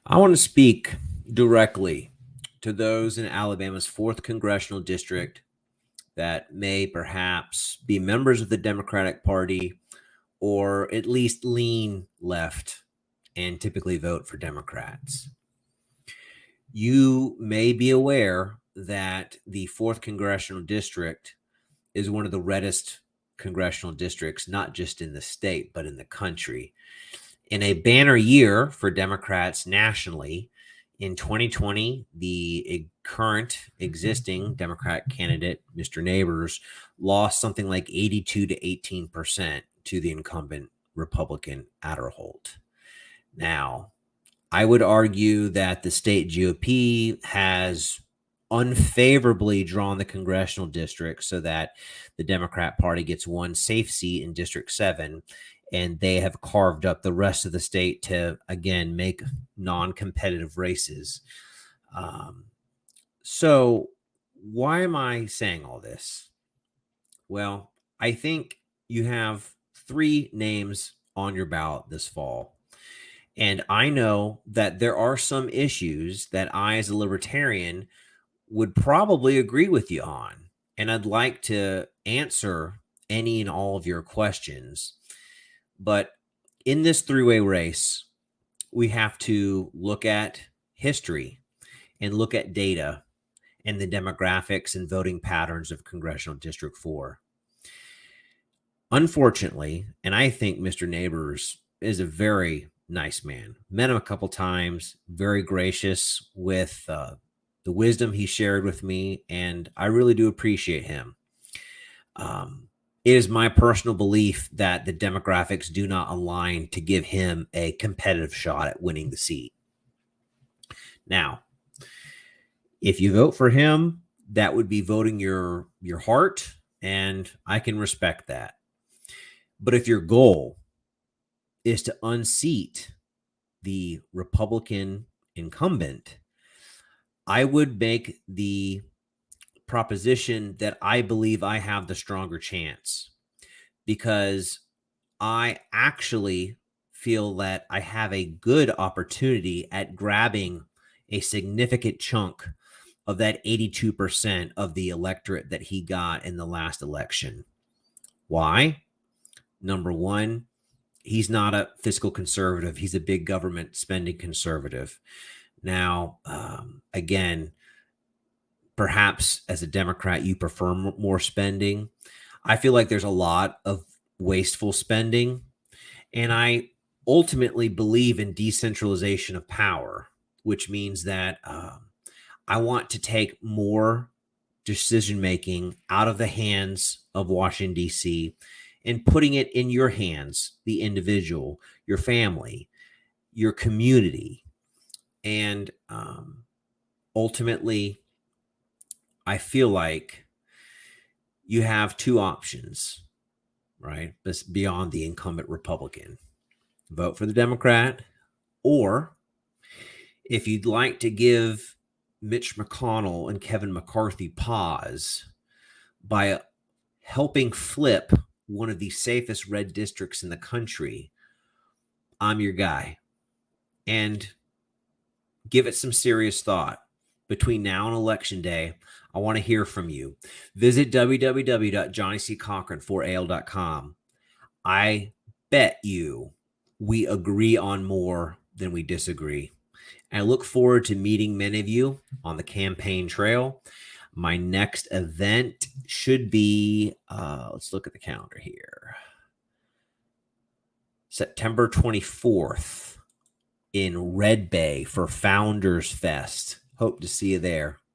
I want to speak directly to those in Alabama's 4th Congressional District that may perhaps be members of the Democratic Party or at least lean left and typically vote for Democrats. You may be aware that the 4th Congressional District is one of the reddest congressional districts, not just in the state, but in the country. In a banner year for Democrats nationally, in 2020, the current existing Democrat candidate, Mr. Neighbors, lost something like 82 to 18% to the incumbent Republican Adderholt. Now, I would argue that the state GOP has unfavorably drawn the congressional district so that the Democrat Party gets one safe seat in District 7, and they have carved up the rest of the state to, again, make non-competitive races. So why am I saying all this? Well, I think you have 3 names on your ballot this fall. And I know that there are some issues that I, as a libertarian, would probably agree with you on. And I'd like to answer any and all of your questions. But in this 3-way race, we have to look at history and look at data and the demographics and voting patterns of Congressional District 4. Unfortunately, and I think Mr. Neighbors is a very nice man. Met him a couple times, very gracious with the wisdom he shared with me, and I really do appreciate him. It is my personal belief that the demographics do not align to give him a competitive shot at winning the seat. Now, if you vote for him, that would be voting your heart, and I can respect that. But if your goal is to unseat the Republican incumbent, I would make the proposition that I believe I have the stronger chance, because I actually feel that I have a good opportunity at grabbing a significant chunk of that 82% of the electorate that he got in the last election. Why? Number one, he's not a fiscal conservative. He's a big government spending conservative. Now, again, perhaps as a Democrat, you prefer more spending. I feel like there's a lot of wasteful spending. And I ultimately believe in decentralization of power, which means that I want to take more decision making out of the hands of Washington, D.C., and putting it in your hands, the individual, your family, your community. And ultimately, I feel like you have 2 options, right? That's beyond the incumbent Republican. Vote for the Democrat, or if you'd like to give Mitch McConnell and Kevin McCarthy pause by helping flip one of the safest red districts in the country, I'm your guy. And give it some serious thought. Between now and Election Day, I want to hear from you. Visit www.johnnyccochran4al.com. I bet you we agree on more than we disagree. I look forward to meeting many of you on the campaign trail. My next event should be, let's look at the calendar here, September 24th in Red Bay for Founders Fest. Hope to see you there.